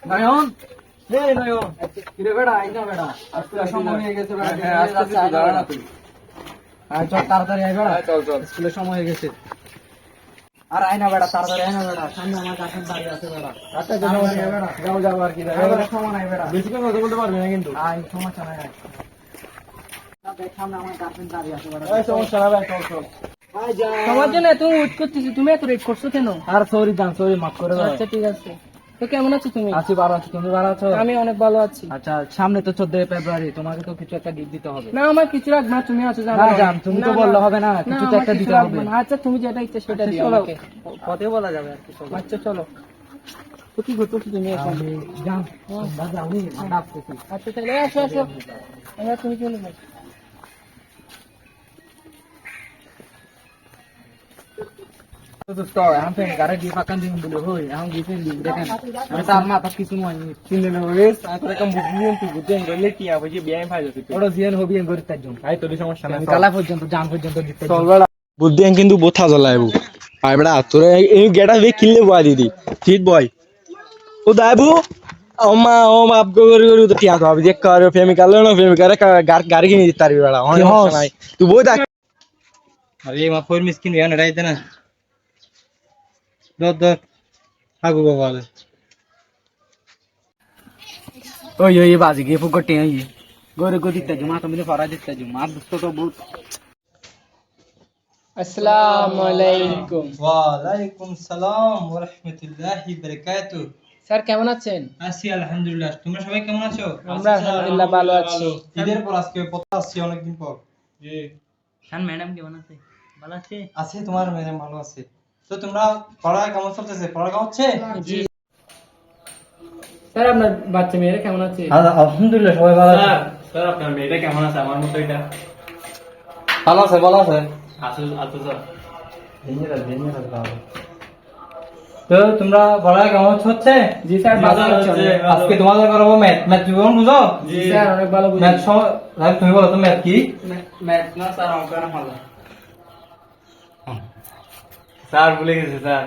নয়ন, এই নয়ন, কিরে বেড়া, আই না বেড়া, আজকে সময় হয়ে গেছে বেড়া। আয় চল তাড়াতাড়ি আয় বেড়া, চল চল, স্কুলের সময় হয়ে গেছে। আর আয় না বেড়া, তাড়াতাড়ি আয় না বেড়া, সামনে আমার কাছে দাঁড়িয়ে আছে বেড়া। আচ্ছা বেড়া, যাও যাও আর কি, সময় নাই বেড়া, বেশি করে কথা বলতে পারবি না কিন্তু। আয়, সমস্যা নাই, আয়। দেখ সামনে আমার কাছে দাঁড়িয়ে আছে বেড়া। সমস্যা না ভাই, চল চল। সবার জন্য এত ওয়েট করতেছি, তুমি এত রেট করছো কেন? আর সরি জান, সরি, মাফ করে দাও। আচ্ছা ঠিক আছে, তো কেমন আছো তুমি? আছি ভালো আছি, তুমি ভালো আছো? আমি অনেক ভালো আছি। আচ্ছা, সামনে তো 14 ফেব্রুয়ারি, তোমাকে তো কিছু একটা গিফট দিতে হবে। না আমার কিছু লাগবে না, তুমি আছো জানো। না জান, তুমি তো না, বললে না, হবে না, না, কিছু তো আমার একটা কিছু দিতে লাগবে হবে। না। আচ্ছা তুমি যেটা ইচ্ছা সেটা দিও চলো, আমাকে। পথে বলা যাবে আর কি। চলো। আচ্ছা চলো, তো কি করতেছো তুমি এখন? আমি জান, তোমরা যাও, আমি ডাকতেছি। আচ্ছা তাহলে আসো আসো, তুমি চলে যাও। দোস্ত এখন ফ্রেন্ড গাড়ি দিয়ে পাকান দিন বলে হই, এখন গিফট দিন দেখেন, আমি তার মাথা কিছু নয় চিনে নেব বেশ। আমি তো এরকম বুঝিয়ে তুই বুঝেন গেলে কি হবে যে বিয়ে ফাইল আছে, ওটা জিয়ান হবি এন করি তার জন্য। আই তোর সমস্যা নাই, আমি কালা পর্যন্ত জান পর্যন্ত দিতে চল বেড়া। বুদ্ধি কিন্তু বোথা জ্বলাইবো আই বেড়া তোরে এই গেটা বে কিনলে বয় দিদি ঠিক বয় ও দাইবু ওমা ও মাপ গরি গরি তো টিয়া হবে যে কার প্রেমিকা লো না প্রেমিকা রে গাড়ি কিনে দিতে পারবি বেড়া অনেক সমস্যা নাই তুই বই দেখ আরে মা ফোর মিসকিন ইয়ান রাইতে না দর দর আগু বাবা ওই ওই বাজি গিয়ে ফুকটে আই গরে গো দিতে জমা তুমি ফরা দিতে জমা দোস্ত তো বহুত। আসসালামু আলাইকুম। ওয়ালাইকুম সালাম ওয়া রাহমাতুল্লাহি ওয়া বারাকাতুহু স্যার কেমন আছেন? আছি আলহামদুলিল্লাহ তোমরা সবাই কেমন আছো আমরা আলহামদুলিল্লাহ ভালো আছি। ঈদের পর আজকে পড়তে আসছি অনেকদিন পর জি খান ম্যাডাম কেমন আছে? ভালো আছে? আছে তোমার ম্যাডাম ভালো আছে তো তোমরা পড়া কেমন চলতেছে পড়ালেখা হচ্ছে জি স্যার, আপনার বাচ্চা মেয়েরা কেমন আছে? আলহামদুলিল্লাহ সবাই ভালো আছে স্যার আপনার মেয়েটা কেমন আছে আমার মতো এটা ভালো আছে ভালো আছে আছো স্যার তো তোমরা পড়ালেখা কেমন হচ্ছে জি স্যার, ভালো আছে। আজকে তোমাদের করবো ম্যাথ ম্যাথ তুমি কেমন বুঝো জি স্যার, অনেক ভালো বুঝি। ম্যাথ তুমি বলো তো ম্যাথ কি ম্যাথ না স্যার, অঙ্ক না ভালো। স্যার ভুলে গেছে স্যার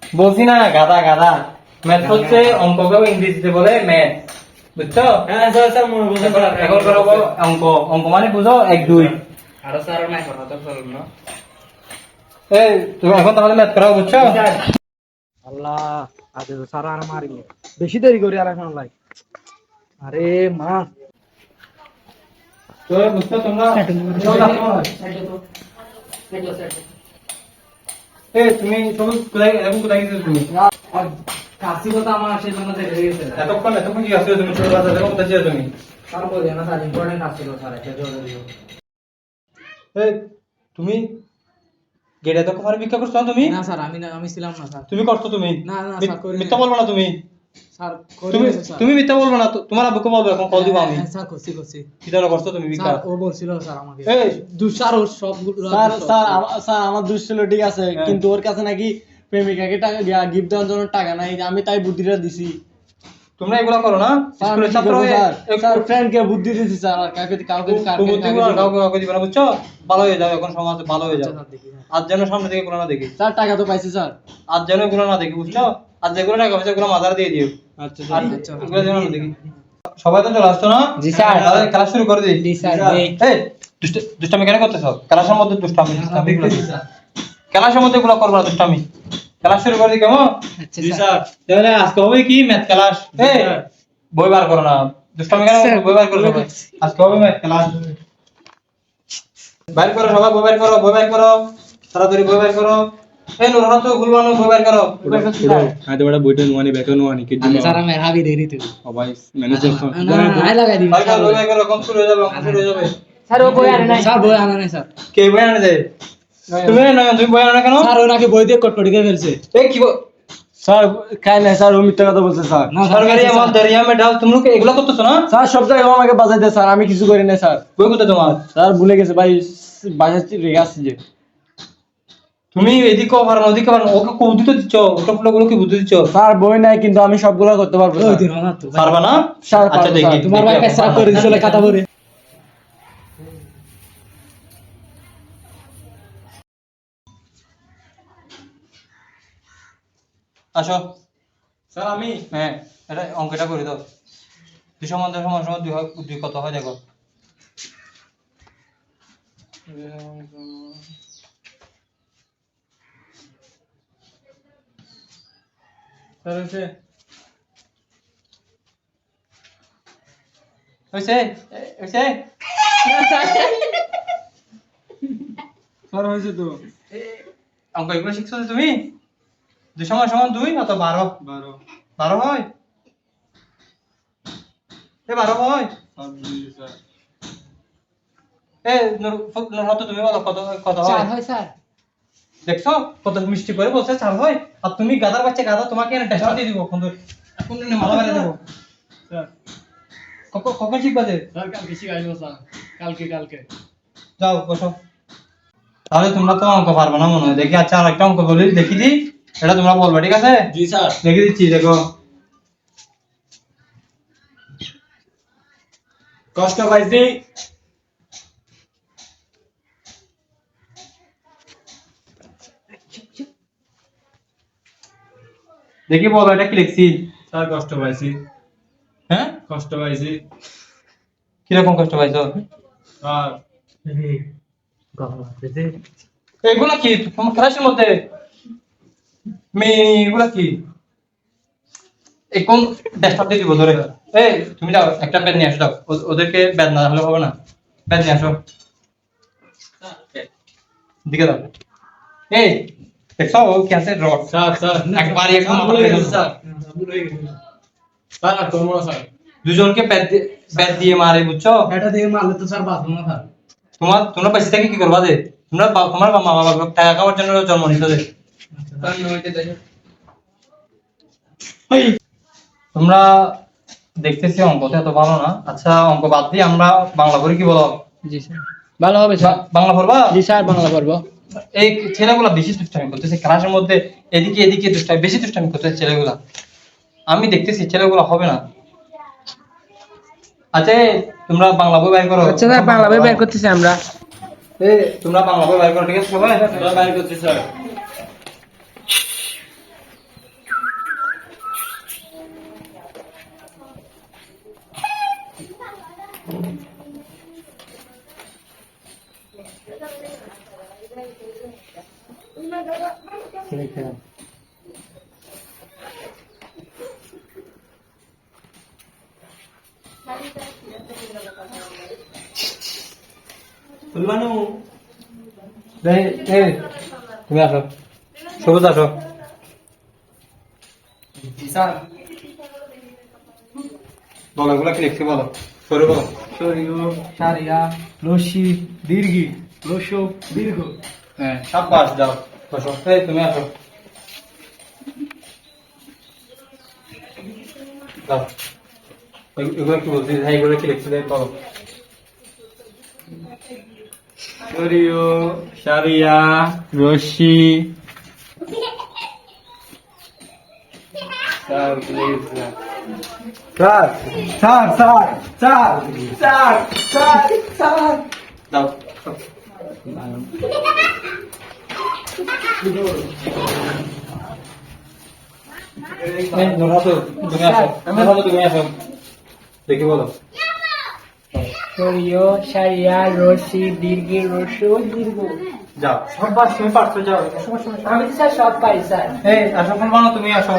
বলছি না গাদা গাদা ম্যাথ হচ্ছে অঙ্ককে ইংরেজিতে বলে ম্যাথ বুঝছো হ্যাঁ স্যার স্যার মনে বলছে এখন করবো অঙ্ক অঙ্ক মানে বুঝো 1 2 আরো স্যার নাই কথা তো চলুন না এই তুমি এখন তাহলে ম্যাথ করাও বুঝছো আল্লাহ আজ তো সারা আর মারিনি, বেশি দেরি করি আর এখন লাই। আরে মা তো বুঝছো তোমরা এই তুমি সব কোথায় এখন কোথায় গেছো তুমি কাশি কথা আমার সেই জন্য দেখে গেছে। এতক্ষণ কি আসলে তুমি ছোট বাচ্চা এখন কোথায় ছিলে তুমি তারপরে না স্যার, ইম্পর্টেন্ট আসছিল স্যার, একটা জরুরি। এই তুমি গেটে তো কোথায় ভিক্ষা করছো না তুমি না স্যার, আমি ছিলাম না স্যার। তুমি করছো তুমি না, না, স্যার, করি নাই। মিথ্যা বলবো না তুমি স্যার তুমি স্যার। তুমি মিথ্যা বলবো না তোমার আব্বুকে বলবো এখন কল দিব আমি হ্যাঁ, স্যার করছি করছি। কি জন্য করছো তুমি ভিক্ষা স্যার ও বলছিল স্যার আমাকে এই দুঃসার ও সবগুলো স্যার আমার দুশ্চিল ঠিক আছে কিন্তু ওর কাছে নাকি প্রেমিকাকে টাকা গিফট দেওয়ার জন্য টাকা নাই, আমি তাই বুদ্ধিটা দিছি। তোমরা এগুলা করো না স্যার স্কুলের ছাত্র হয়ে স্যার ফ্রেন্ডকে বুদ্ধি দিছি স্যার, আর কাউকে কাউকে কাউকে দিবে না বুঝছো ভালো হয়ে যাবে এখন সমাজ ভালো হয়ে যাবে দেখি। আজ যেন সামনে থেকে গুলো না দেখি স্যার টাকা তো পাইছি স্যার। আজ যেন এগুলো না দেখি বুঝছো আজ যেগুলো টাকা পয়সা এগুলো মাথার দিয়ে দিও আচ্ছা আর আচ্ছা। এগুলো যেন না দেখি সবাই তো চলে আসতো না জি স্যার। তাহলে ক্লাস শুরু করে দিই জি স্যার, এই দুষ্টামি কেন করতেছ ক্লাসের মধ্যে দুষ্টামি ক্লাসের মধ্যে এগুলো করবো না দুষ্টামি ক্লাস শুরু করে দিই কেমন আচ্ছা জি স্যার। স্যার তাহলে আজকে হবে কি ম্যাথ ক্লাস এই বই বার করো না দুষ্টামি কেন স্যার, বই বার করো সবাই আজকে হবে ম্যাথ ক্লাস বাইর করো সবাই বই বার করো তাড়াতাড়ি বই বার করো এই নুরহান তো গুলবানো বই বার করো আজ বড় বইটা নোয়ানি ব্যাকে নোয়ানি কি আমি স্যার আমি হাবি দেরি তুই ভাই ম্যানেজার না না আই লাগাই দিবি। বাইর করো বই বার করো কম শুরু হয়ে যাবে অঙ্ক শুরু হয়ে যাবে স্যার ও বই আনে নাই। স্যার বই আনা নাই স্যার। কে বই আনে দেয় তুমি না তুমি বই আনো না কেন স্যার ও নাকি বই দিয়ে কটকটি করে ফেলছে। এই কি স্যার খাই নাই স্যার, ও মিথ্যা কথা বলছে স্যার। না স্যার, সরকারি আমার দরিয়া মে ডাল তুমি কি এগুলো করতেছো না স্যার সব জায়গায় আমাকে বাজাই দেয় স্যার, আমি কিছু করি না স্যার। বই কোথায় তোমার স্যার ভুলে গেছে ভাই, বাজার রেগে আসছে যে। তুমি এদিকে পারো না ওদিকে পারো না ওকে বুদ্ধি তো দিচ্ছ ওটা গুলো কি বুদ্ধি দিচ্ছ স্যার বই নাই কিন্তু আমি সবগুলো করতে পারবো ওই স্যার। দিন না তো পারবা না স্যার আচ্ছা পারবো দেখি স্যার। তোমার ভাই কাছে করে দিছিল খাতা ভরে। আসো স্যার আমি হ্যাঁ এটা অঙ্কটা করে দাও 2 সমান 2 সমান সমান 2 কত হয় দেখো স্যার হয়েছে হইছে হইছে স্যার হয়েছে তো অঙ্ক এগুলো শিখছো যে তুমি 2 সমান সমান 2 অত 12 12 12 হয় এ 12 হয় স্যার বুঝিয়ে স্যার এ নরহত তুমি বলো কত কত হয় 4 হয় স্যার দেখছো কত মিষ্টি করে বলছে 4 হয় আর তুমি গাদার বাচ্চা গাদা তোমাকে এনে টেস্ট দিয়ে দিব কোন কোন মালা মেরে দেব স্যার কখন শিখবা যে স্যার কালকে শিখাইবো স্যার কালকে যাও বসো তাহলে তোমরা তো অঙ্ক পারবে না মনে হয় দেখি আচ্ছা আরেকটা অঙ্ক বলি দেখি দি এটা তোমরা বলবা ঠিক আছে জি স্যার দেখে দিচ্ছি দেখো কষ্ট পাইছি দেখি বলো এটা কি লিখছি স্যার কষ্ট পাইছি হ্যাঁ কষ্ট পাইছি কিরকম কষ্ট পাইছো স্যার এগুলা কি তোমার ক্লাসের মধ্যে এগুলা কি এই কোন ডেস্কটপ দিয়ে দিব ধরে এই তুমি যাও একটা প্যাড নিয়ে আসো যাও ওদেরকে ব্যাড না হলে হবে না ব্যাড নিয়ে আসো দিকে দাও এই দেখছো ও ক্যান্সার রড স্যার স্যার একবারই একদম স্যার, মাথা ভুলে ফেলে গেছি, দিল। স্যার ভুলে গেছি। স্যার আর করবো না স্যার দুজনকে ব্যাট দিয়ে মারে বুঝছো এটা দিয়ে মারলে তো স্যার বাঁচবো না স্যার। তোমরা বেঁচে থেকে কি করবা যে তোমার মা বাবা টাকা খাওয়ার জন্য জন্ম নিছো যে তোমরা দেখতেছি অঙ্কতে এত ভালো না আচ্ছা অঙ্ক বাদ দিয়ে আমরা বাংলা পড়ি কি বলো জি স্যার ভালো হবে স্যার বাংলা পড়বা জি স্যার বাংলা পড়বো এই ছেলেগুলা বেশি দুষ্টামি করতেছে ক্লাসের মধ্যে এদিকে এদিকে বেশি দুষ্টামি করতেছে ছেলেগুলা আমি দেখতেছি ছেলেগুলা হবে না আচ্ছা তোমরা বাংলা বই বাইর করো আচ্ছা স্যার বাংলা বই বের করতেছি আমরা তোমরা বাংলা বই বাইর করো ঠিক আছে সবাই স্যার বাইর করছি স্যার সুলমানু তুমি আসো সবুজ আসো স্যার বলো এগুলা কি লিখছি বলো সরে বলো শরীয় সারিয়া রশি দীর্ঘি রস দীর্ঘ হ্যাঁ সাব্বাস যাও বসো তুমি আসো যাও এগুলো কি বলছি হ্যাঁ এগুলো কি লিখছি বলো শরীয় সারিয়া রশি স্যার ভুলে গেছি sir sir sir sir sir sir sir যাও তুমি আসো দেখি বলো শরীয় সারিয়া রশি দীর্ঘি রস দীর্ঘ যাও সব্বাস তুমি পারছো যাও আমি তো স্যার সব পাই স্যার এই আসো ফুলবানো তুমি আসো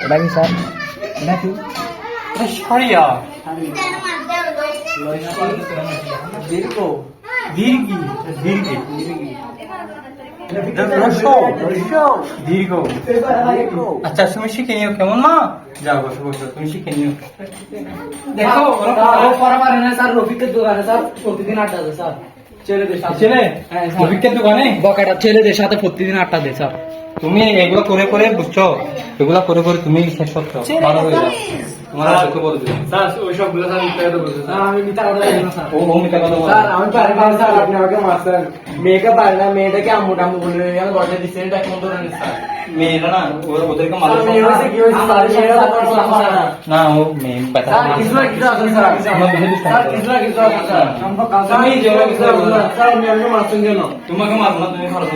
এটা কি স্যার এটা কি সরিয়া দীর্ঘ দীর্ঘি দীর্ঘি দীর্ঘ আচ্ছা তুমি শিখে নিও কেমন মা যাও বসে বসে তুমি শিখে নিও দেখো ও পড়া পারে না স্যার রফিকের দোকানে স্যার প্রতিদিন আড্ডা দেয় স্যার ছেলেদের সাথে ছেলে হ্যাঁ স্যার রফিকের দোকানে বকাটা ছেলেদের সাথে প্রতিদিন আড্ডা দেয় স্যার তুমি এগুলো করে করে বুঝছো, এগুলো করে করে তুমি শেষ করছো, ভালো হয়ে যাও, তোমার আর দুঃখ বলবে স্যার ওই সবগুলো স্যার মিথ্যা কথা বলছে স্যার। আমি মিথ্যা কথা বলি না স্যার। ও মিথ্যা কথা বলে। স্যার আমি পারি না স্যার, আপনি আমাকে মারছেন। মেয়েকে পারি না, মেয়েটাকে আম্মু টাম্মু বলে আমি ঘরে দিচ্ছি, এটা কেমন ধরনের স্যার? মেয়েরা না ওদেরকে স্যার, মেয়ে হয়েছে কি হয়েছে স্যার? মেয়েরা তো কোনো কথা বলে না। না ও মেয়ে ব্যথা স্যার, কিছু না কিছু আছে স্যার। স্যার, কিছু না কিছু আছে স্যার। আমি যেগুলো কিছু স্যার, আপনি আমাকে মারছেন কেন? তোমাকে মারবো না, তুমি খরচ